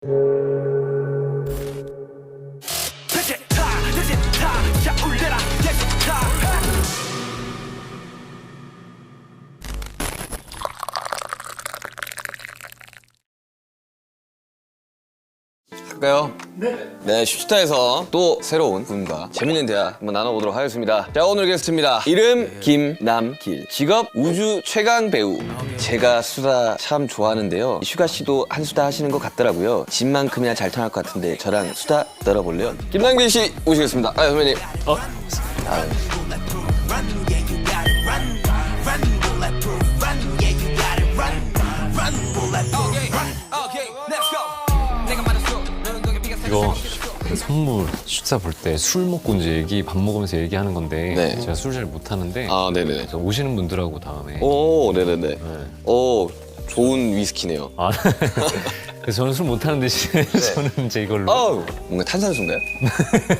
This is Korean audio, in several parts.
할까요? 네, 슈스타에서 또 새로운 분과 재밌는 대화 한번 나눠보도록 하겠습니다. 자, 오늘 게스트입니다. 이름 김남길, 직업 우주 최강 배우. 제가 수다 참 좋아하는데요. 슈가 씨도 한 수다 하시는 것 같더라고요. 집만큼이나 잘 통할 것 같은데 저랑 수다 떨어볼래요? 김남길 씨 모시겠습니다. 아, 선배님. 이거 선물 숫자 볼 때 술 먹고 이제 밥 먹으면서 얘기하는 건데 네. 제가 술 잘 못하는데 아, 네네네. 그래서 오시는 분들하고 다음에 오, 네네네. 오, 좋은 위스키네요. 아, 그래서 저는 술 못하는 대신에 저는 이제 이걸로 아우, 뭔가 탄산수인가요?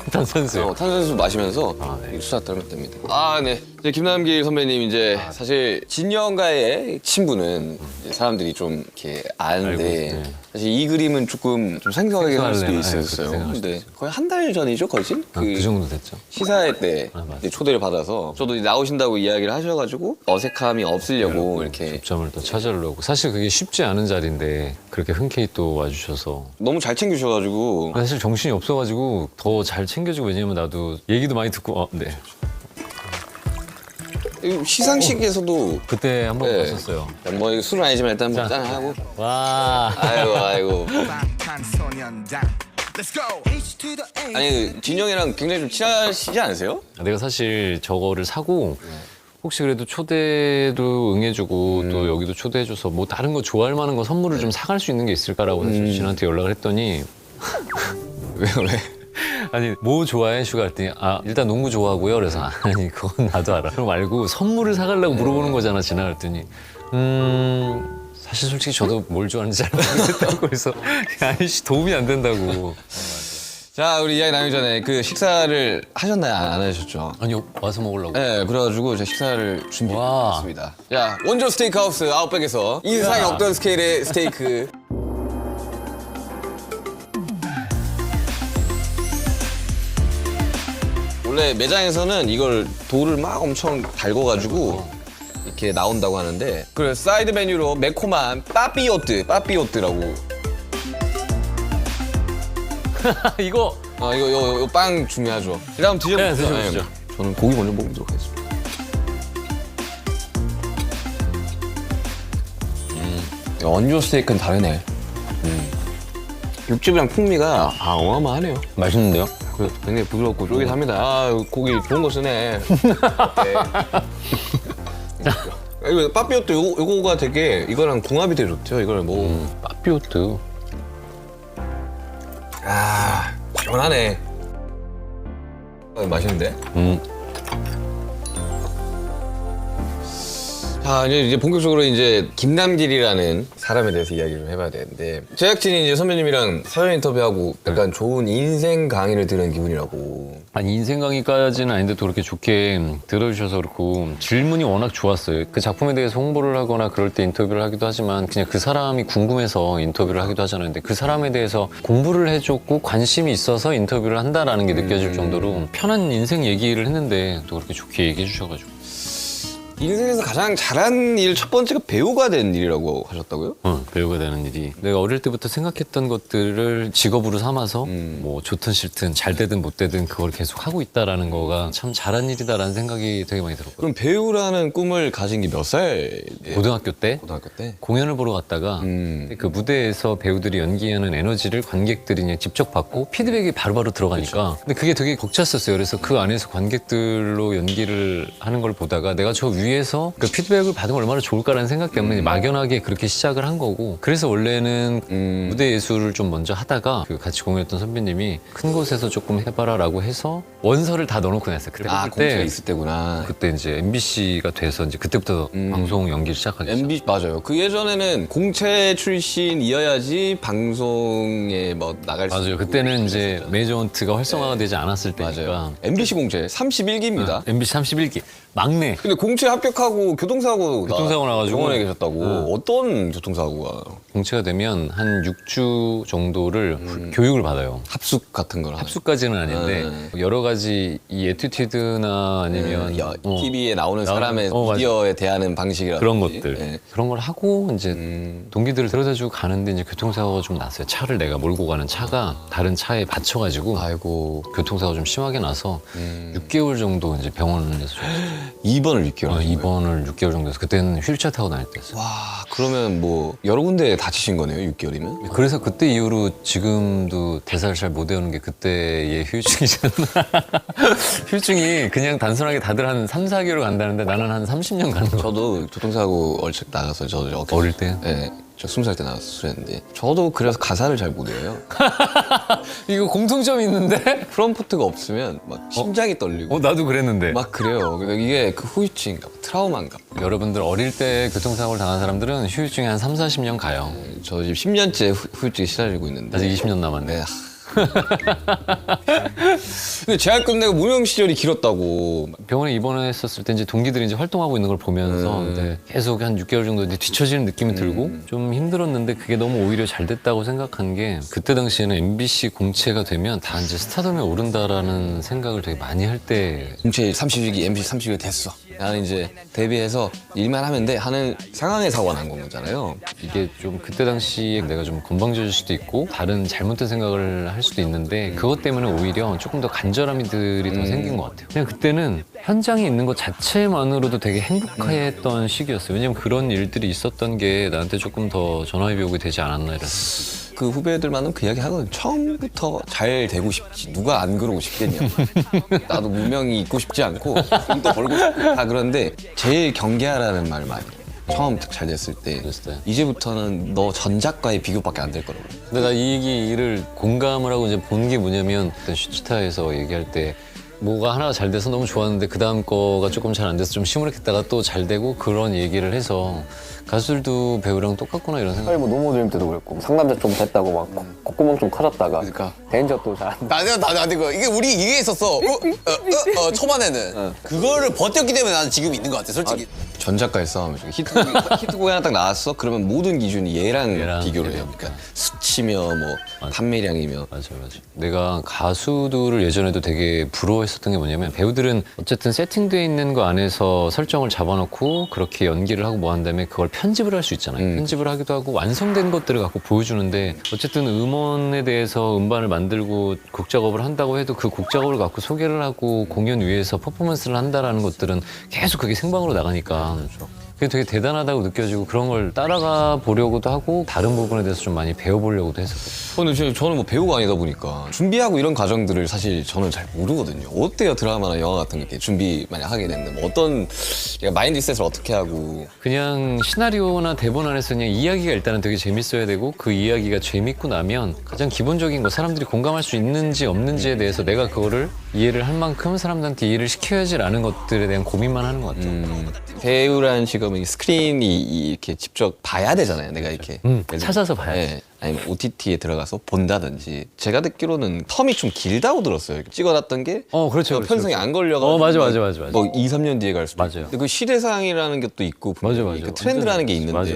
탄산수요. 탄산수 마시면서 네. 수다 떨면 됩니다. 아, 네. 이제 김남길 선배님 이제 사실 진영과의 친분은 이제 사람들이 좀 이렇게 아는데 알고, 네. 사실 이 그림은 조금 좀 생소하게 할 수도 생소하려나? 있었어요. 그렇게 생각할 근데 거의 한 달 전이죠, 거진? 그 정도 됐죠. 시사회 때 맞아요. 이제 초대를 받아서 저도 이제 나오신다고 이야기를 하셔가지고 어색함이 없으려고 이렇게 접점을 또 찾으려고 사실 그게 쉽지 않은 자리인데 그렇게 흔쾌히 또 와주셔서 너무 잘 챙겨주셔가지고 사실 정신이 없어가지고 더 잘 챙겨주고 왜냐면 나도 얘기도 많이 듣고 네 시상식에서도 그때 한번 네. 봤었어요. 뭐 술은 아니지만 일단 뭐 자. 짠하고 와 아이고 방탄소년단 Let's go 아니 진영이랑 굉장히 좀 친하시지 않으세요? 내가 사실 저거를 사고 혹시 그래도 초대도 응해주고 또 여기도 초대해줘서 뭐 다른 거 좋아할 만한 거 선물을 좀 사갈 수 있는 게 있을까라고 사실 진한테 연락을 했더니 왜 그래? 아니 뭐 좋아해 슈가 했더니 아 일단 농구 좋아하고요 그래서 아니 그건 나도 알아 그럼 말고 선물을 사가려고 물어보는 거잖아 진아 그랬더니 사실 솔직히 저도 뭘 좋아하는지 잘 모르겠다고 그래서 아이씨 도움이 안 된다고 자 우리 이야기 나누기 전에 그 식사를 하셨나요? 안 하셨죠? 아니 와서 먹으려고 네 그래가지고 제가 식사를 와. 준비했습니다. 자 원조 스테이크하우스 아웃백에서 인상이 없던 스케일의 스테이크 원래 매장에서는 이걸 돌을 막 엄청 달궈가지고 이렇게 나온다고 하는데 그 사이드 메뉴로 매콤한 빠삐오뜨라고 이거 이거 빵 중요하죠. 일단 한번 네, 드셔보세요. 드셔보시죠. 저는 고기 먼저 먹어보도록 하겠습니다. 원조 스테이크는 다르네. 육즙이랑 풍미가 어마어마하네요. 맛있는데요? 굉장히 부드럽고 쫄깃합니다. 아 고기 좋은 거 쓰네. 네. 이거 빠삐오또 요거가 되게 이거랑 궁합이 되게 좋죠. 이거를 뭐 빠삐오트 아 시원하네. 맛있는데? 자, 이제 본격적으로 이제 김남길이라는 사람에 대해서 이야기를 좀 해봐야 되는데 제작진이 이제 선배님이랑 사전 인터뷰하고 약간 좋은 인생 강의를 들은 기분이라고. 아니 인생 강의까지는 아닌데 또 그렇게 좋게 들어주셔서 그렇고 질문이 워낙 좋았어요. 그 작품에 대해서 홍보를 하거나 그럴 때 인터뷰를 하기도 하지만 그냥 그 사람이 궁금해서 인터뷰를 하기도 하잖아요. 근데 그 사람에 대해서 공부를 해줬고 관심이 있어서 인터뷰를 한다라는 게 느껴질 정도로 편한 인생 얘기를 했는데 또 그렇게 좋게 얘기해 주셔가지고 인생에서 가장 잘한 일 첫 번째가 배우가 된 일이라고 하셨다고요? 배우가 되는 일이 내가 어릴 때부터 생각했던 것들을 직업으로 삼아서 뭐 좋든 싫든 잘 되든 못 되든 그걸 계속 하고 있다라는 거가 참 잘한 일이다라는 생각이 되게 많이 들었거든요. 그럼 배우라는 꿈을 가진 게 몇 살? 고등학교 때 고등학교 때? 공연을 보러 갔다가 그 무대에서 배우들이 연기하는 에너지를 관객들이 그냥 직접 받고 피드백이 바로바로 들어가니까 근데 그게 되게 벅찼었어요. 그래서 그 안에서 관객들로 연기를 하는 걸 보다가 내가 저 위에서 그 피드백을 받으면 얼마나 좋을까라는 생각 때문에 막연하게 그렇게 시작을 한 거고 그래서 원래는 무대 예술을 좀 먼저 하다가 그 같이 공연했던 선배님이 큰 곳에서 조금 해봐라라고 해서 원서를 다 넣어놓고 냈어요. 그때 공채가 있을 때구나. 그때 이제 MBC가 돼서 이제 그때부터 방송 연기를 시작하기 MBC 맞아요. 그 예전에는 공채 출신이어야지 방송에 뭐 나갈 수 맞아요. 있고. 그때는 이제 메이저헌트가 활성화가 되지 않았을 때니까 맞아요. MBC 공채 31기입니다. MBC 31기 막내. 근데 공채 합격하고 교통사고 교통사고 나가지고. 병원에 계셨다고. 어떤 교통사고가? 공채가 되면 한 6주 정도를 교육을 받아요. 합숙 같은 걸 하나요? 합숙까지는 아닌데 여러 가지 이 에튜티드나 아니면 TV에 나오는 사람의 맞아. 미디어에 대하는 방식이라든지 그런 것들 네. 그런 걸 하고 이제 동기들을 데려다주고 가는데 이제 교통사고가 좀 났어요. 차를 내가 몰고 가는 차가 다른 차에 받쳐가지고 아이고 교통사고가 좀 심하게 나서 6개월 정도 이제 병원에서 좀 입원을 6개월 하신 거예요? 입원을 6개월 정도 해서 그때는 휠체어 타고 다닐 때였어요. 와 그러면 뭐 여러 군데 다치신 거네요 6개월이면? 그래서 그때 이후로 지금도 대사를 잘 못 외우는 게 그때의 후유증이잖아. 후유증이 그냥 단순하게 다들 한 3, 4개월 간다는데 나는 한 30년 가는 거야. 저도 교통사고 얼척 나가서 저도 어릴 때? 네, 저 20살 때 나가서 수련했는데 저도 그래서 가사를 잘 못 외워요. 이거 공통점이 있는데? 프롬프트가 없으면 막 심장이 떨리고 나도 그랬는데. 막 그래요. 그래서 이게 그 후유증인가 봐, 트라우마인가 봐. 여러분들 어릴 때 교통사고를 당한 사람들은 후유증이 한 3, 40년 가요. 저 지금 10년째 후유증에 시달리고 있는데 아직 20년 남았네. 네. 근데 재학 끝내고 무명 시절이 길었다고. 병원에 입원했었을 때 이제 동기들이 이제 활동하고 있는 걸 보면서 이제 계속 한 6개월 정도 이제 뒤처지는 느낌이 들고 좀 힘들었는데 그게 너무 오히려 잘 됐다고 생각한 게 그때 당시에는 MBC 공채가 되면 다 이제 스타덤에 오른다라는 생각을 되게 많이 할 때 공채 30일기, MC 30일 됐어. 나는 이제 데뷔해서 일만 하면 돼 하는 상황에 사고가 난 거잖아요. 이게 좀 그때 당시에 내가 좀 건방져질 수도 있고 다른 잘못된 생각을 할 수도 있는데 그것 때문에 오히려 조금 더 간절함이들이 더 생긴 것 같아요. 그냥 그때는 현장에 있는 것 자체만으로도 되게 행복했던 시기였어요. 왜냐면 그런 일들이 있었던 게 나한테 조금 더 전화위복이 오게 되지 않았나 이런. 그 후배들만은 그 이야기 하거든. 처음부터 잘 되고 싶지. 누가 안 그러고 싶겠냐. 나도 무명이 있고 싶지 않고 돈도 벌고 싶고 다 그런데 제일 경계하라는 말 많이 해요. 처음 잘 됐을 때 그랬을 때. 이제부터는 너 전작과의 비교밖에 안 될 거라고. 근데 나 이 얘기를 공감을 하고 이제 본 게 뭐냐면 그때 슈치타에서 얘기할 때 뭐가 하나가 잘 돼서 너무 좋았는데 그 다음 거가 조금 잘 안 돼서 좀 시무룩했다가 또 잘 되고 그런 얘기를 해서 가수들도 배우랑 똑같구나 이런 생각. 뭐 노모드림 때도 그랬고 상남자 좀 됐다고 막 콧구멍 좀 커졌다가 그러니까. 대인저 또 잘 안 나는 그 이게 우리 이게 있었어. 초반에는 그거를 버텼기 때문에 나는 지금 있는 것 같아, 솔직히. 전작과의 싸움이죠. 히트곡이 하나 딱 나왔어? 그러면 모든 기준이 얘랑 비교를 해요. 그러니까 수치며 뭐 판매량이며. 맞아. 내가 가수들을 예전에도 되게 부러워했었던 게 뭐냐면 배우들은 어쨌든 세팅돼 있는 거 안에서 설정을 잡아놓고 그렇게 연기를 하고 뭐 한 다음에 그걸 편집을 할 수 있잖아요. 편집을 하기도 하고 완성된 것들을 갖고 보여주는데 어쨌든 음원에 대해서 음반을 만들고 곡 작업을 한다고 해도 그 곡 작업을 갖고 소개를 하고 공연 위에서 퍼포먼스를 한다라는 것들은 계속 그게 생방으로 나가니까 그게 되게 대단하다고 느껴지고 그런 걸 따라가 보려고도 하고 다른 부분에 대해서 좀 많이 배워보려고도 했었거든요. 근데 저는 뭐 배우가 아니다 보니까 준비하고 이런 과정들을 사실 저는 잘 모르거든요. 어때요? 드라마나 영화 같은 게 준비 만약 하게 되는데 뭐 어떤 마인드셋을 어떻게 하고. 그냥 시나리오나 대본 안에서 그냥 이야기가 일단은 되게 재밌어야 되고 그 이야기가 재밌고 나면 가장 기본적인 거 사람들이 공감할 수 있는지 없는지에 대해서 내가 그거를 이해를 할 만큼 사람들한테 이해를 시켜야지라는 것들에 대한 고민만 하는 것 같아요. 배우라는 직업은 이 스크린이 이렇게 직접 봐야 되잖아요. 내가 이렇게 찾아서 봐야지. 네. 아니면 OTT에 들어가서 본다든지. 제가 듣기로는 텀이 좀 길다고 들었어요. 찍어놨던 게 그렇죠. 편성이 안 걸려가지고 맞아. 뭐 2, 3년 뒤에 갈 수도 맞아요. 있고. 근데 그 시대상이라는 것도 있고 맞아. 그 트렌드라는 게 있는데 맞아.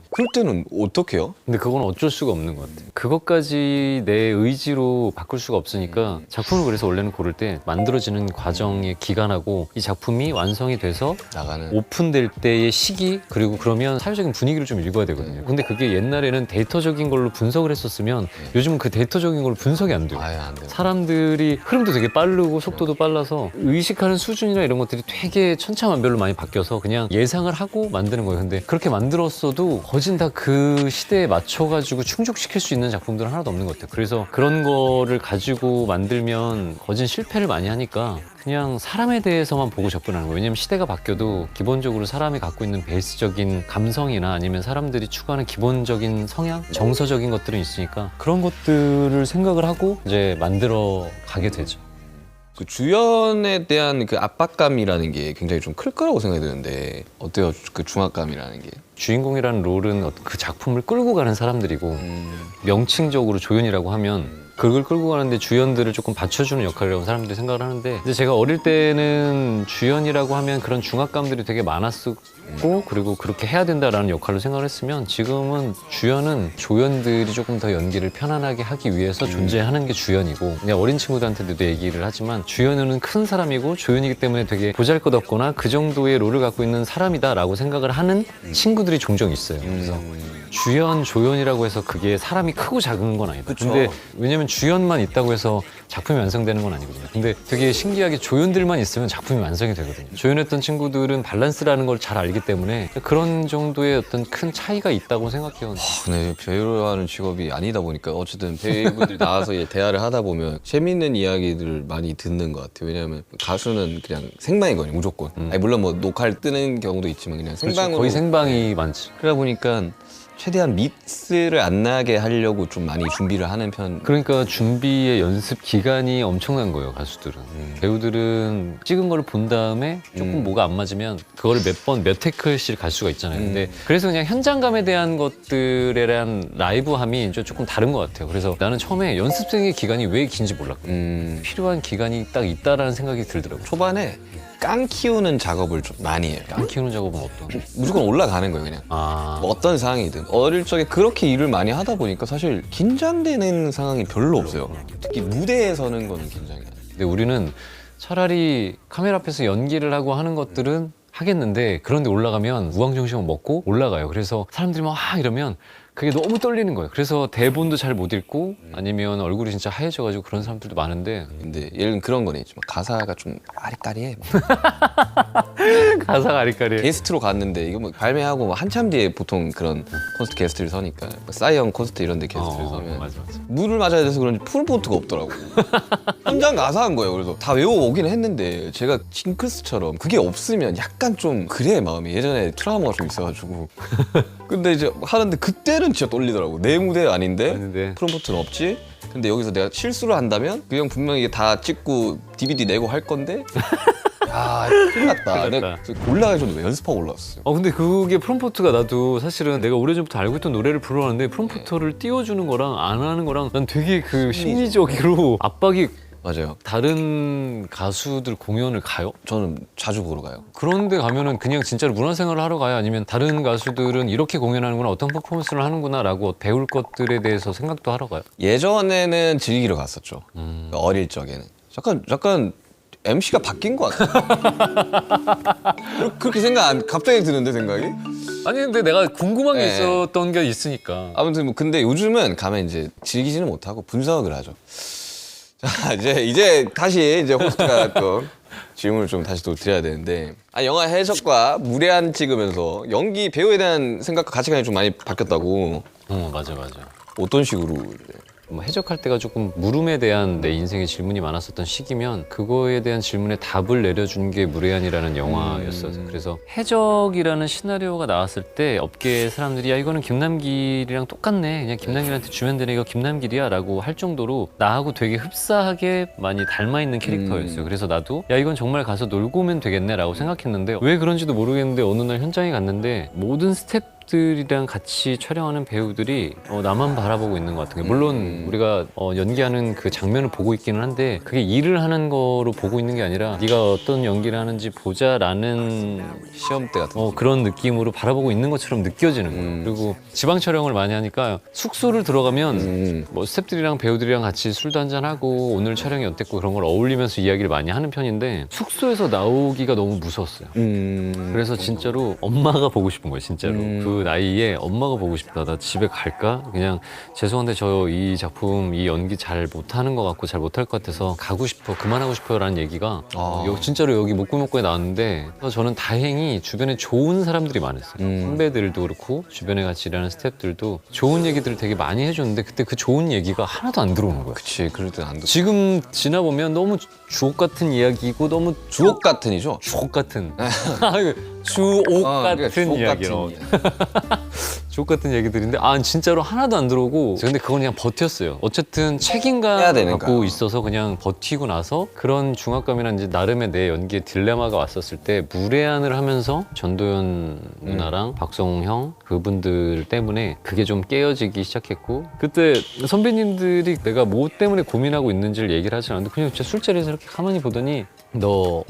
그럴 때는 어떻게 해요? 근데 그건 어쩔 수가 없는 것 같아요. 그것까지 내 의지로 바꿀 수가 없으니까 작품을 그래서 원래는 고를 때 만들어지는 과정의 기간하고 이 작품이 완성이 돼서 나가는 오픈될 때의 시기 그리고 그러면 사회적인 분위기를 좀 읽어야 되거든요. 근데 그게 옛날에는 데이터적인 걸로 분석을 했었으면 요즘은 그 데이터적인 걸로 분석이 안 돼요. 아예 안 돼요. 사람들이 흐름도 되게 빠르고 속도도 빨라서 의식하는 수준이나 이런 것들이 되게 천차만별로 많이 바뀌어서 그냥 예상을 하고 만드는 거예요. 근데 그렇게 만들었어도 거진 다 그 시대에 맞춰가지고 충족시킬 수 있는 작품들은 하나도 없는 것 같아요. 그래서 그런 거를 가지고 만들면 거진 실패를 많이 하니까 그냥 사람에 대해서만 보고 접근하는 거예요. 왜냐면 시대가 바뀌어도 기본적으로 사람이 갖고 있는 베이스적인 감성이나 아니면 사람들이 추구하는 기본적인 성향, 정서적인 것들은 있으니까 그런 것들을 생각을 하고 이제 만들어 가게 되죠. 그 주연에 대한 그 압박감이라는 게 굉장히 좀 클 거라고 생각이 드는데 어때요? 그 중압감이라는 게. 주인공이라는 롤은 그 작품을 끌고 가는 사람들이고 명칭적으로 조연이라고 하면 그걸 끌고 가는데 주연들을 조금 받쳐주는 역할이라고 사람들이 생각을 하는데 근데 제가 어릴 때는 주연이라고 하면 그런 중압감들이 되게 많았었고 그리고 그렇게 해야 된다라는 역할로 생각을 했으면 지금은 주연은 조연들이 조금 더 연기를 편안하게 하기 위해서 존재하는 게 주연이고 그냥 어린 친구들한테도 얘기를 하지만 주연은 큰 사람이고 조연이기 때문에 되게 보잘것없거나 그 정도의 롤을 갖고 있는 사람이다라고 생각을 하는 친구들이 종종 있어요. 그래서 주연, 조연이라고 해서 그게 사람이 크고 작은 건 아니다. 근데 왜냐면 주연만 있다고 해서 작품이 완성되는 건 아니거든요. 근데 되게 신기하게 조연들만 있으면 작품이 완성이 되거든요. 조연했던 친구들은 밸런스라는 걸 잘 알기 때문에 그런 정도의 어떤 큰 차이가 있다고 생각해요. 근데 배우라는 직업이 아니다 보니까 어쨌든 배우분들이 나와서 대화를 하다 보면 재밌는 이야기들을 많이 듣는 것 같아요. 왜냐하면 가수는 그냥 생방이거든요, 무조건. 아니, 물론 뭐 녹화를 뜨는 경우도 있지만 그냥 생방으로. 거의 생방이 많지. 그러다 보니까 최대한 미스를 안 나게 하려고 좀 많이 준비를 하는 편. 그러니까 준비의 연습 기간이 엄청난 거예요, 가수들은. 배우들은 찍은 걸 본 다음에 조금 뭐가 안 맞으면 그거를 몇 테이크씩 갈 수가 있잖아요. 근데 그래서 그냥 현장감에 대한 것들에 대한 라이브함이 조금 다른 것 같아요. 그래서 나는 처음에 연습생의 기간이 왜 긴지 몰랐거든요. 필요한 기간이 딱 있다라는 생각이 들더라고요. 초반에 깡 키우는 작업을 좀 많이 해요. 안 키우는 작업은 어떤? 무조건 올라가는 거예요, 그냥. 아, 뭐 어떤 상황이든. 어릴 적에 그렇게 일을 많이 하다 보니까 사실 긴장되는 상황이 별로 없어요. 특히 무대에 서는 거는 긴장이 안 돼요. 근데 우리는 차라리 카메라 앞에서 연기를 하고 하는 것들은 하겠는데 그런데 올라가면 우왕정신을 먹고 올라가요. 그래서 사람들이 막 이러면 그게 너무 떨리는 거예요. 그래서 대본도 잘 못 읽고 아니면 얼굴이 진짜 하얘져가지고 그런 사람들도 많은데 근데 예를 들면 그런 거네. 막 가사가 좀 아리까리해. 가사가 아리까리. 게스트로 갔는데 이거 뭐 발매하고 뭐 한참 뒤에 보통 그런 콘서트 게스트를 서니까 뭐 싸이언 콘서트 이런 데 게스트를 서면 맞아. 물을 맞아야 돼서 그런지 풀포트가 없더라고. 현장 가서 한 거예요. 그래서 다 외워오긴 했는데 제가 징크스처럼 그게 없으면 약간 좀 그래 마음이. 예전에 트라우마가 좀 있어가지고. 근데 이제 하는데 그때는 진짜 떨리더라고. 내 무대 아닌데 아닌데. 프롬포트는 없지. 근데 여기서 내가 실수를 한다면 그 형 분명히 이게 다 찍고 DVD 내고 할 건데 야 큰일 났다. 큰일 내가 났다. 올라가기 전에 연습하고 올라왔어요. 근데 그게 프롬포트가 나도 사실은 내가 오래전부터 알고 있던 노래를 부르는데 프롬포터를 띄워주는 거랑 안 하는 거랑 난 되게 그 심리적으로 압박이 맞아요. 다른 가수들 공연을 가요? 저는 자주 보러 가요. 그런데 가면은 그냥 진짜로 문화생활을 하러 가요? 아니면 다른 가수들은 이렇게 공연하는구나, 어떤 퍼포먼스를 하는구나 라고 배울 것들에 대해서 생각도 하러 가요? 예전에는 즐기러 갔었죠. 어릴 적에는. 약간 MC가 바뀐 것 같아요. 그렇게 갑자기 드는데 생각이? 아니 근데 내가 궁금한 게 네. 있었던 게 있으니까. 아무튼 뭐 근데 요즘은 가면 이제 즐기지는 못하고 분석을 하죠. 자 이제 다시 호스트가 또 질문을 좀 다시 또 드려야 되는데 영화 해적과 무례한 찍으면서 연기 배우에 대한 생각과 가치관이 좀 많이 바뀌었다고. 맞아. 어떤 식으로? 뭐 해적할 때가 조금 물음에 대한 내 인생의 질문이 많았었던 시기면 그거에 대한 질문에 답을 내려준 게 무례한이라는 영화였어요. 그래서 해적이라는 시나리오가 나왔을 때 업계 사람들이 야 이거는 김남길이랑 똑같네, 그냥 김남길한테 주면 되네, 이거 김남길이야 라고 할 정도로 나하고 되게 흡사하게 많이 닮아있는 캐릭터였어요. 그래서 나도 야 이건 정말 가서 놀고 오면 되겠네 라고 생각했는데 왜 그런지도 모르겠는데 어느 날 현장에 갔는데 모든 스태프들이랑 같이 촬영하는 배우들이 나만 바라보고 있는 것 같은 게, 물론 우리가 연기하는 그 장면을 보고 있기는 한데 그게 일을 하는 거로 보고 있는 게 아니라 네가 어떤 연기를 하는지 보자라는 시험대 같은. 그런 느낌으로 바라보고 있는 것처럼 느껴지는 거예요. 그리고 지방 촬영을 많이 하니까 숙소를 들어가면 뭐 스태프들이랑 배우들이랑 같이 술도 한잔하고 오늘 촬영이 어땠고 그런 걸 어울리면서 이야기를 많이 하는 편인데 숙소에서 나오기가 너무 무서웠어요. 그래서 진짜로 엄마가 보고 싶은 거예요. 진짜로 그 나이에 엄마가 보고 싶다. 나 집에 갈까? 그냥 죄송한데 저 이 작품 이 연기 잘 못하는 것 같고 잘 못할 것 같아서 가고 싶어, 그만하고 싶어요 라는 얘기가 진짜로 여기 목구멍구에 나왔는데 저는 다행히 주변에 좋은 사람들이 많았어요. 선배들도 그렇고 주변에 같이 일하는 스태프들도 좋은 얘기들을 되게 많이 해줬는데 그때 그 좋은 얘기가 하나도 안 들어오는 거예요. 그치, 그럴 땐 안 돼. 지금 지나보면 너무 주옥 같은 이야기고 너무 주옥 같은이죠? 주옥 같은 주옥 그러니까 같은 주옥 이야기로. 같은 주옥 같은 얘기들인데 진짜로 하나도 안 들어오고 근데 그건 그냥 버텼어요. 어쨌든 해야 책임감을 되니까. 갖고 있어서 그냥 버티고 나서 그런 중압감이나 이제 나름의 내 연기의 딜레마가 왔었을 때 무례한을 하면서 전도연 누나랑 박성웅 형 그분들 때문에 그게 좀 깨어지기 시작했고 그때 선배님들이 내가 뭐 때문에 고민하고 있는지를 얘기를 하지 않았는데 그냥 진짜 술자리에서 이렇게 가만히 보더니 너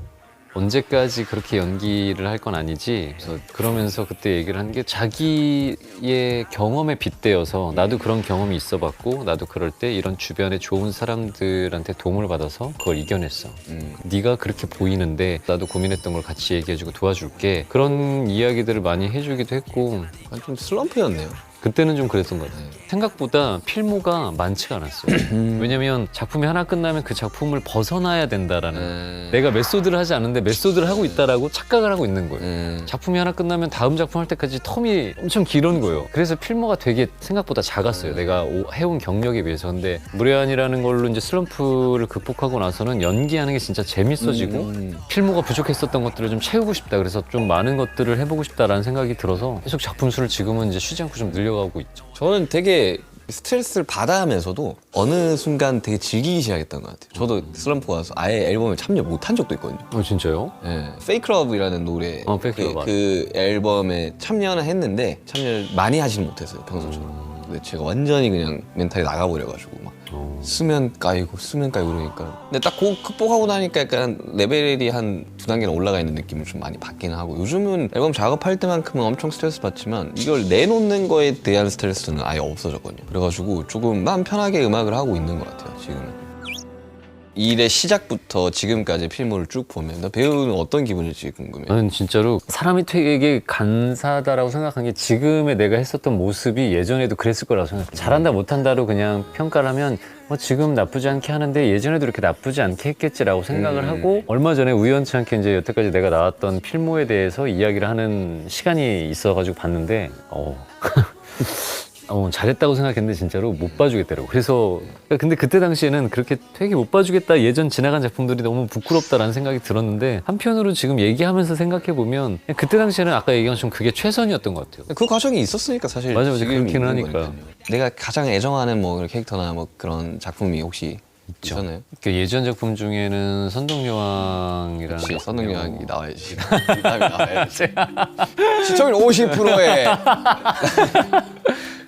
언제까지 그렇게 연기를 할 건 아니지. 그래서 그러면서 그때 얘기를 한 게 자기의 경험에 빗대어서 나도 그런 경험이 있어봤고 나도 그럴 때 이런 주변에 좋은 사람들한테 도움을 받아서 그걸 이겨냈어. 네가 그렇게 보이는데 나도 고민했던 걸 같이 얘기해주고 도와줄게. 그런 이야기들을 많이 해주기도 했고 좀 슬럼프였네요. 그때는 좀 그랬던 것 같아요. 생각보다 필모가 많지가 않았어요. 왜냐면 작품이 하나 끝나면 그 작품을 벗어나야 된다라는 내가 메소드를 하지 않는데 메소드를 하고 있다라고 착각을 하고 있는 거예요. 작품이 하나 끝나면 다음 작품 할 때까지 텀이 엄청 길은 거예요. 그래서 필모가 되게 생각보다 작았어요. 내가 해온 경력에 비해서. 근데 무례한이라는 걸로 이제 슬럼프를 극복하고 나서는 연기하는 게 진짜 재밌어지고 필모가 부족했었던 것들을 좀 채우고 싶다. 그래서 좀 많은 것들을 해보고 싶다라는 생각이 들어서 계속 작품 수를 지금은 이제 쉬지 않고 좀 늘려가고 있죠. 저는 되게 스트레스를 받아 하면서도 어느 순간 되게 즐기기 시작했던 것 같아요. 저도 슬럼프가 와서 아예 앨범에 참여 못한 적도 있거든요. 진짜요? 네. Fake Love이라는 노래 Fake Love 그 앨범에 참여는 했는데 참여를 많이 하지는 못했어요, 평소처럼. 근데 제가 완전히 그냥 멘탈이 나가버려가지고 막 수면 까이고 그러니까. 근데 딱 그거 극복하고 나니까 약간 레벨이 한 2단계는 올라가 있는 느낌을 좀 많이 받기는 하고 요즘은 앨범 작업할 때만큼은 엄청 스트레스 받지만 이걸 내놓는 거에 대한 스트레스는 아예 없어졌거든요. 그래가지고 조금 마음 편하게 음악을 하고 있는 것 같아요, 지금은. 일의 시작부터 지금까지 필모를 쭉 보면 배우는 어떤 기분일지 궁금해요. 나는 진짜로 사람이 되게 간사다라고 생각한 게 지금의 내가 했었던 모습이 예전에도 그랬을 거라고 생각해요. 잘한다 못한다로 그냥 평가를 하면 지금 나쁘지 않게 하는데 예전에도 이렇게 나쁘지 않게 했겠지라고 생각을 하고 얼마 전에 우연치 않게 이제 여태까지 내가 나왔던 필모에 대해서 이야기를 하는 시간이 있어가지고 봤는데 잘했다고 생각했는데 진짜로 못 봐주겠더라고. 그래서 근데 그때 당시에는 그렇게 되게 못 봐주겠다 예전 지나간 작품들이 너무 부끄럽다라는 생각이 들었는데 한편으로 지금 얘기하면서 생각해보면 그때 당시에는 아까 얘기한 것처럼 그게 최선이었던 것 같아요. 그 과정이 있었으니까 사실 맞아, 지금 그렇기는 있는 하니까. 거니까요. 내가 가장 애정하는 뭐 캐릭터나 뭐 그런 작품이 혹시 있잖아요. 그 예전 작품 중에는 선동여왕이라는 그치, 선능력이 나와야지. 비담이 나와야지. 시청률 50%에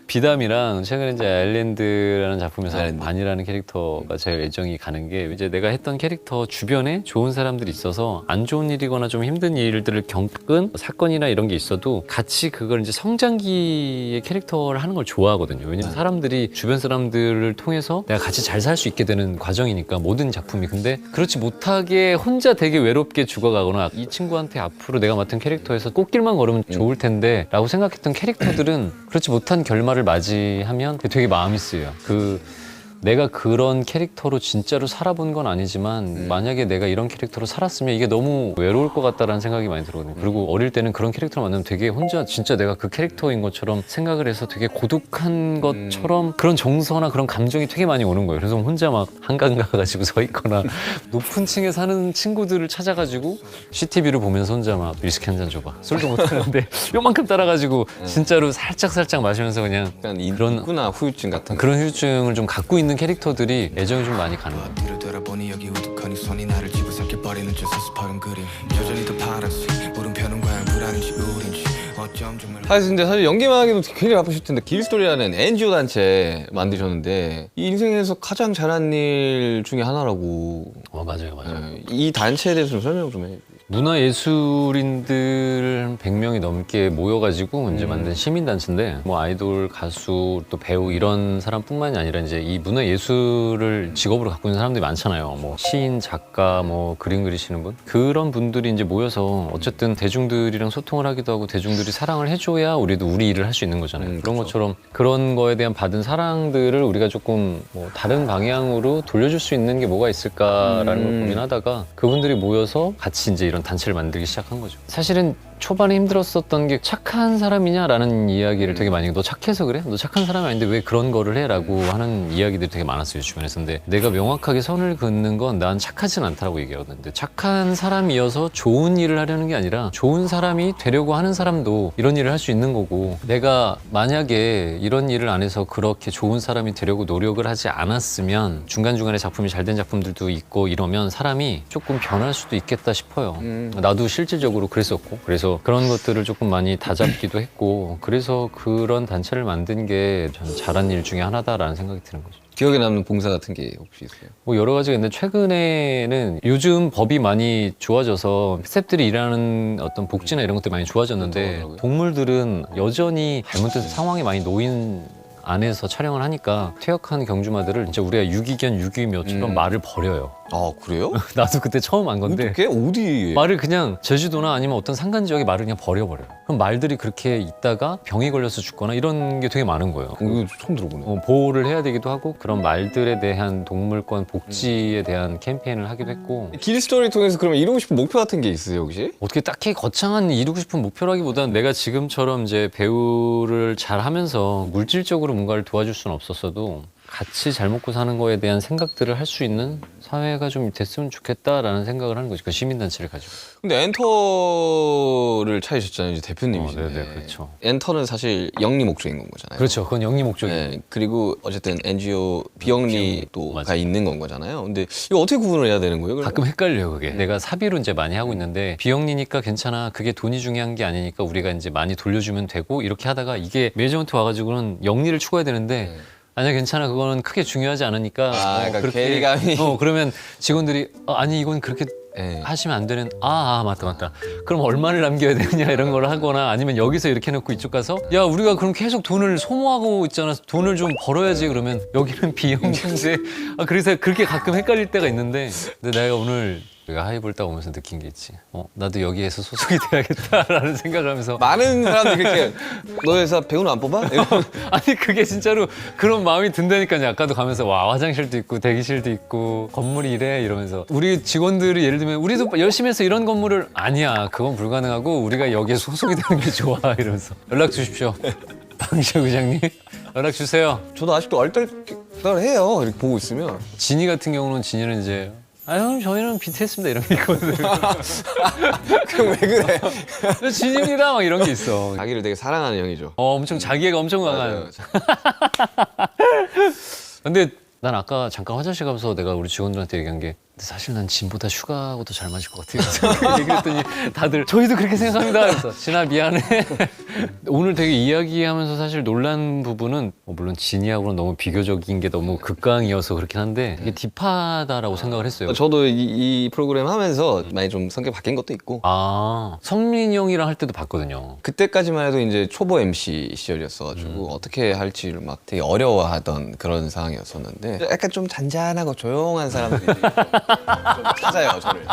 비담이랑 최근에 이제 아일랜드라는 작품에서 아일랜드. 반이라는 캐릭터가 제일 애정이 가는 게 이제 내가 했던 캐릭터 주변에 좋은 사람들이 있어서 안 좋은 일이거나 좀 힘든 일들을 겪은 사건이나 이런 게 있어도 같이 그걸 이제 성장기의 캐릭터를 하는 걸 좋아하거든요. 왜냐면 사람들이 주변 사람들을 통해서 내가 같이 잘 살 수 있게 되는 과정이니까 모든 작품이. 근데 그렇지 못하게 혼자 되게 외롭게 죽어가거나 이 친구한테 앞으로 내가 맡은 캐릭터에서 꽃길만 걸으면 좋을 텐데 라고 생각했던 캐릭터들은 그렇지 못한 결말을 맞이하면 되게 마음이 쓰여요. 내가 그런 캐릭터로 진짜로 살아본 건 아니지만 만약에 내가 이런 캐릭터로 살았으면 이게 너무 외로울 것 같다라는 생각이 많이 들거든요. 그리고 어릴 때는 그런 캐릭터를 만나면 되게 혼자 진짜 내가 그 캐릭터인 것처럼 생각을 해서 되게 고독한 것처럼 그런 정서나 그런 감정이 되게 많이 오는 거예요. 그래서 혼자 막 한강 가가지고 서 있거나 높은 층에 사는 친구들을 찾아가지고 CCTV를 보면서 혼자 막 위스키 한 잔 줘봐. 술도 못하는데 요만큼 따라가지고 진짜로 살짝 마시면서 그냥 약간 그런 있구나 후유증 같은 거. 그런 후유증을 좀 갖고 있는 캐릭터들이 애정이 좀 많이 가는 것 같아요. 뒤를 돌아보니 여기 우두커니 손이 나를 집어삼켜버리는 저 서스퍼른 그림 여전히 더 파란색 물음표는 과연 불안인지 우린지 어쩜 정말 사실 연기만 하기도 굉장히 바쁘실 텐데 길스토리라는 NGO 단체 만드셨는데 이 인생에서 가장 잘한 일 중에 하나라고. 맞아요. 네, 이 단체에 대해서 좀 설명 좀 해. 문화예술인들 100명이 넘게 모여가지고 이제 만든 시민단체인데 뭐 아이돌, 가수, 또 배우 이런 사람뿐만이 아니라 이제 이 문화예술을 직업으로 갖고 있는 사람들이 많잖아요. 뭐 시인, 작가, 뭐 그림 그리시는 분 그런 분들이 이제 모여서 어쨌든 대중들이랑 소통을 하기도 하고 대중들이 사랑을 해줘야 우리도 우리 일을 할 수 있는 거잖아요. 그런 것처럼 그런 거에 대한 받은 사랑들을 우리가 조금 뭐 다른 방향으로 돌려줄 수 있는 게 뭐가 있을까라는 걸 고민하다가 그분들이 모여서 같이 이제 이런 단체를 만들기 시작한 거죠. 사실은 초반에 힘들었었던 게 착한 사람이냐라는 이야기를 되게 많이 너 착해서 그래? 너 착한 사람이 아닌데 왜 그런 거를 해? 라고 하는 이야기들이 되게 많았어요 주변에서. 근데 내가 명확하게 선을 긋는 건 난 착하진 않다라고 얘기하거든. 근데 착한 사람이어서 좋은 일을 하려는 게 아니라 좋은 사람이 되려고 하는 사람도 이런 일을 할 수 있는 거고, 내가 만약에 이런 일을 안 해서 그렇게 좋은 사람이 되려고 노력을 하지 않았으면 중간중간에 작품이 잘 된 작품들도 있고 이러면 사람이 조금 변할 수도 있겠다 싶어요. 나도 실질적으로 그랬었고, 그래서 그런 것들을 조금 많이 다잡기도 했고, 그래서 그런 단체를 만든 게 전 잘한 일 중에 하나다라는 생각이 드는 거죠. 기억에 남는 봉사 같은 게 혹시 있어요? 뭐 여러 가지가 있는데 최근에는 요즘 법이 많이 좋아져서 스태프들이 일하는 어떤 복지나 이런 것들이 많이 좋아졌는데, 그렇더라고요. 동물들은 여전히 잘못된 상황에 많이 놓인 안에서 촬영을 하니까 퇴역한 경주마들을 진짜 우리가 유기견 유기묘처럼 말을 버려요. 아 그래요? 나도 그때 처음 안 건데 어떻게? 어디에? 말을 그냥 제주도나 아니면 어떤 산간 지역에 말을 그냥 버려버려요. 그럼 말들이 그렇게 있다가 병이 걸려서 죽거나 이런 게 되게 많은 거예요. 이거 처음 들어보네. 보호를 해야 되기도 하고 그런 말들에 대한 동물권 복지에 대한 캠페인을 하기도 했고. 길 스토리 통해서 그러면 이루고 싶은 목표 같은 게 있으세요 혹시? 어떻게 딱히 거창한 이루고 싶은 목표라기보다는 내가 지금처럼 이제 배우를 잘 하면서 물질적으로 뭔가를 도와줄 수는 없었어도 같이 잘 먹고 사는 거에 대한 생각들을 할 수 있는 사회가 좀 됐으면 좋겠다라는 생각을 하는 거죠. 그 시민단체를 가지고. 근데 엔터를 차리셨잖아요, 이제 대표님이신데. 네네, 그렇죠. 엔터는 사실 영리 목적인 건 거잖아요. 그렇죠. 그건 영리 목적이에요. 네, 그리고 어쨌든 NGO 비영리도 맞아요. 가 있는 건 거잖아요. 근데 이거 어떻게 구분을 해야 되는 거예요? 그러면? 가끔 헷갈려요, 그게. 내가 사비로 이제 많이 하고 있는데 비영리니까 괜찮아. 그게 돈이 중요한 게 아니니까 우리가 이제 많이 돌려주면 되고 이렇게 하다가 이게 매니저한테 와가지고는 영리를 추구해야 되는데 아니야 괜찮아 그거는 크게 중요하지 않으니까 약간 괴리감이. 그러면 직원들이 아니 이건 그렇게 네. 하시면 안 되는 맞다 그럼 얼마를 남겨야 되느냐 이런 걸 하거나 아니면 여기서 이렇게 해놓고 이쪽 가서 야 우리가 그럼 계속 돈을 소모하고 있잖아 돈을 좀 벌어야지 그러면 여기는 비영리인데 그래서 그렇게 가끔 헷갈릴 때가 있는데 근데 내가 오늘 우리가 하이볼 딱 오면서 느낀 게 있지. 나도 여기에서 소속이 돼야겠다라는 생각을 하면서 많은 사람들이 그렇게 너 회사 배우는 안 뽑아? 이러면 아니 그게 진짜로 그런 마음이 든다니까요. 아까도 가면서 와 화장실도 있고 대기실도 있고 건물이 이래 이러면서 우리 직원들이 예를 들면 우리도 열심히 해서 이런 건물을 아니야 그건 불가능하고 우리가 여기에 소속이 되는 게 좋아 이러면서 연락 주십시오. 방시혁 의장님 연락 주세요. 저도 아직도 얼떨떨해요. 이렇게 보고 있으면. 진이 같은 경우는 진이는 이제 형 저희는 BTS입니다 이런 게 있거든. 그럼 왜 그래? 진입니다 막 이런 게 있어. 자기를 되게 사랑하는 형이죠. 엄청 자기애가 엄청 강한. 맞아요. 근데 난 아까 잠깐 화장실 가면서 내가 우리 직원들한테 얘기한 게 근데 사실 난 진보다 슈가하고 더 잘 맞을 것 같아요. 얘기를 했더니 다들 저희도 그렇게 생각합니다. 그래서 진아 미안해. 오늘 되게 이야기하면서 사실 놀란 부분은 물론 진이하고는 너무 비교적인 게 너무 극강이어서 그렇긴 한데 이게 딥하다라고 생각을 했어요. 저도 이 프로그램 하면서 많이 좀 성격 바뀐 것도 있고 성민이 형이랑 할 때도 봤거든요. 그때까지만 해도 이제 초보 MC 시절이었어가지고 어떻게 할지를 막 되게 어려워하던 그런 상황이었었는데 약간 좀 잔잔하고 조용한 사람들이 좀 찾아요 저를.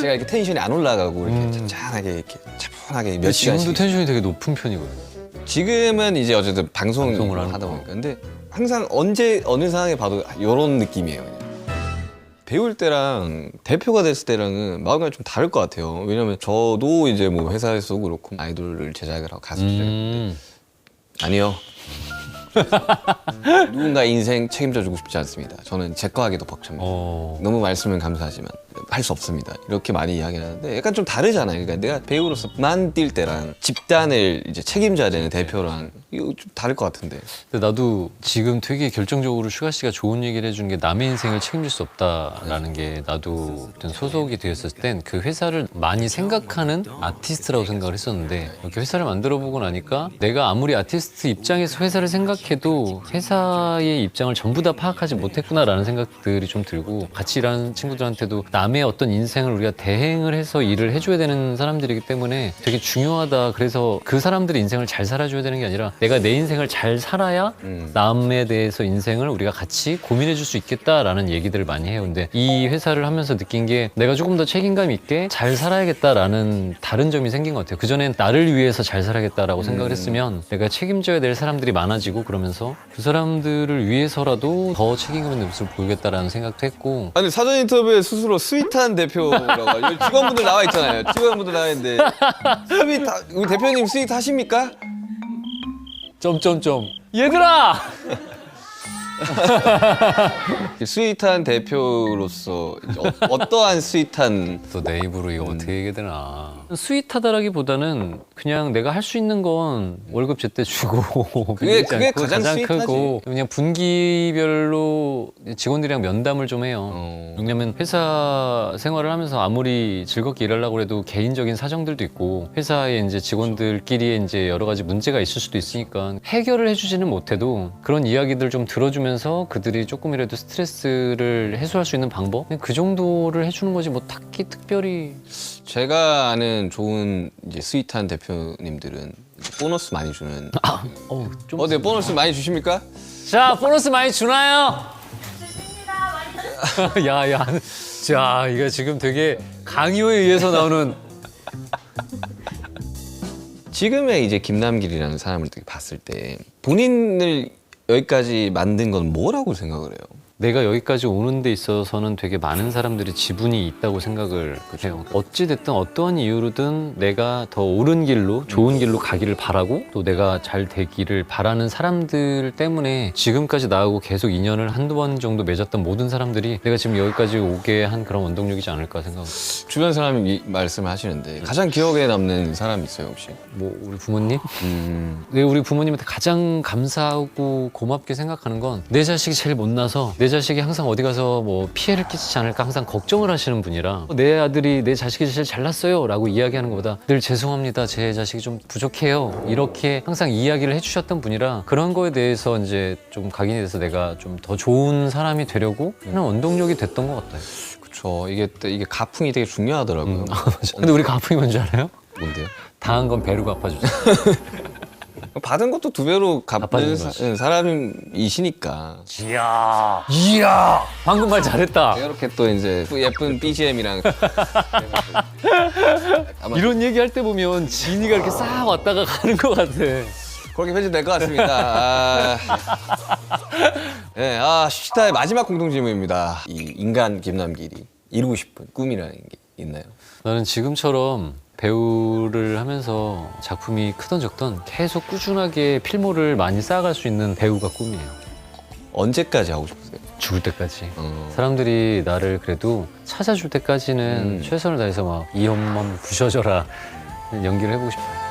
제가 이렇게 텐션이 안 올라가고 이렇게 잔잔하게 이렇게 차분하게 몇 지금도 시간씩. 텐션이 되게 높은 편이거든요. 지금은 이제 어쨌든 방송을 방송을 하다 보니까 근데 항상 언제 어느 상황에 봐도 이런 느낌이에요. 그냥. 배울 때랑 대표가 됐을 때랑은 마음이 좀 다를 것 같아요. 왜냐면 저도 이제 뭐 회사에서도 그렇고 아이돌을 제작을 하고 가수 제작했는데 아니요. 누군가 인생 책임져 주고 싶지 않습니다. 저는 제 거 하기도 벅찹니다. 너무 말씀은 감사하지만 할 수 없습니다. 이렇게 많이 이야기를 하는데 약간 좀 다르잖아요. 그러니까 내가 배우로서만 뛸 때랑 집단을 이제 책임져야 되는 대표랑 이거 좀 다를 것 같은데. 근데 나도 지금 되게 결정적으로 슈가 씨가 좋은 얘기를 해준 게 남의 인생을 책임질 수 없다라는 게 나도 어떤 소속이 되었을 땐 그 회사를 많이 생각하는 아티스트라고 생각을 했었는데 이렇게 회사를 만들어 보고 나니까 내가 아무리 아티스트 입장에서 회사를 생각해도 회사의 입장을 전부 다 파악하지 못했구나라는 생각들이 좀 들고 같이 일하는 친구들한테도 남의 어떤 인생을 우리가 대행을 해서 일을 해줘야 되는 사람들이기 때문에 되게 중요하다. 그래서 그 사람들의 인생을 잘 살아줘야 되는 게 아니라 내가 내 인생을 잘 살아야 남에 대해서 인생을 우리가 같이 고민해 줄 수 있겠다라는 얘기들을 많이 해요. 근데 이 회사를 하면서 느낀 게 내가 조금 더 책임감 있게 잘 살아야겠다라는 다른 점이 생긴 것 같아요. 그전엔 나를 위해서 잘 살아야겠다라고 생각을 했으면 내가 책임져야 될 사람들이 많아지고 그러면 그러면서 그 사람들을 위해서라도 더 책임감 있는 모습을 보이겠다라는 생각도 했고 아니 사전 인터뷰에 스스로 스윗한 대표라고 여기 직원분들 나와 있잖아요. 직원분들 나와 있는데 우리 대표님 스윗하십니까? 점점점 얘들아! 스윗한 대표로서 이제 어떠한 스윗한 또 내 입으로 이거 어떻게 얘기해야 되나. 스윗하다라기보다는 그냥 내가 할 수 있는 건 월급 제때 주고 그게 밀리지 않고 가장 스윗하지. 크고 그냥 분기별로 직원들이랑 면담을 좀 해요. 왜냐면 회사 생활을 하면서 아무리 즐겁게 일하려고 해도 개인적인 사정들도 있고 회사에 이제 직원들끼리 이제 여러 가지 문제가 있을 수도 있으니까 해결을 해주지는 못해도 그런 이야기들 좀 들어주면서 그들이 조금이라도 스트레스를 해소할 수 있는 방법? 그냥 그 정도를 해주는 거지 뭐 딱히 특별히. 제가 아는 좋은 이제 스윗한 대표님들은 이제 보너스 많이 주는. 좀 어때 보너스 많이 주십니까? 자, 보너스 많이 주나요? 야, 자, 이거 지금 되게 강요에 의해서 나오는. 지금의 이제 김남길이라는 사람을 되게 봤을 때 본인을 여기까지 만든 건 뭐라고 생각을 해요? 내가 여기까지 오는 데 있어서는 되게 많은 사람들이 지분이 있다고 생각을 해요. 어찌됐든 어떠한 이유로든 내가 더 옳은 길로, 좋은 길로 가기를 바라고 또 내가 잘 되기를 바라는 사람들 때문에 지금까지 나하고 계속 인연을 한두 번 정도 맺었던 모든 사람들이 내가 지금 여기까지 오게 한 그런 원동력이지 않을까 생각합니다. 주변 사람이 말씀을 하시는데 가장 기억에 남는 사람이 있어요 혹시? 뭐 우리 부모님? 네, 우리 부모님한테 가장 감사하고 고맙게 생각하는 건 내 자식이 제일 못나서 내 자식이 항상 어디 가서 뭐 피해를 끼치지 않을까 항상 걱정을 하시는 분이라 내 아들이 내 자식이 제일 잘났어요 라고 이야기하는 것보다 늘 죄송합니다 제 자식이 좀 부족해요 이렇게 항상 이야기를 해주셨던 분이라 그런 거에 대해서 이제 좀 각인이 돼서 내가 좀 더 좋은 사람이 되려고 하는 원동력이 됐던 것 같아요. 그렇죠. 이게 가풍이 되게 중요하더라고요. 근데 우리 가풍이 뭔지 알아요? 뭔데요? 당한 건 배로 갚아주죠. 받은 것도 두 배로 갚아주는 갚는 사람이시니까. 이야 방금 말 잘했다. 이렇게 또 이제 예쁜 BGM이랑 이런 얘기 할 때 보면 진이가 이렇게 싹 왔다가 가는 것 같아. 그렇게 편집될 것 같습니다. 네, 슈타의 마지막 공통 질문입니다. 이 인간 김남길이 이루고 싶은 꿈이라는 게 있나요? 나는 지금처럼 배우를 하면서 작품이 크던 적던 계속 꾸준하게 필모를 많이 쌓아갈 수 있는 배우가 꿈이에요. 언제까지 하고 싶으세요? 죽을 때까지. 사람들이 나를 그래도 찾아줄 때까지는 최선을 다해서 막 이 험만 부셔져라 연기를 해보고 싶어요.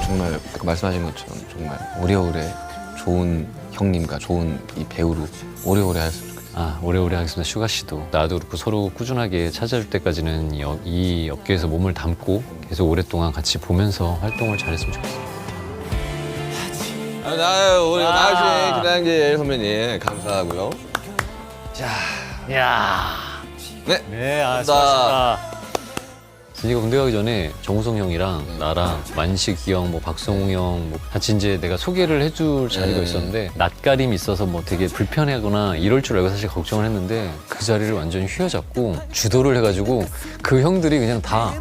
정말 아까 말씀하신 것처럼 정말 오래오래 좋은 형님과 좋은 이 배우로 오래오래 했으면 좋겠어요. 오래오래 하겠습니다. 슈가 씨도 나도 그렇고 서로 꾸준하게 찾아줄 때까지는 이 업계에서 몸을 담고 계속 오랫동안 같이 보면서 활동을 잘했으면 좋겠어요. 우리 나우씨 김남길 선배님 감사하고요. 야, 네, 수고하셨다. 진이가 군대 가기 전에 정우성 형이랑 나랑 만식이 형, 뭐 박성웅 형 같이 이제 내가 소개를 해줄 자리가 있었는데 낯가림이 있어서 뭐 되게 불편하거나 이럴 줄 알고 사실 걱정을 했는데 그 자리를 완전히 휘어잡고 주도를 해가지고 그 형들이 그냥 다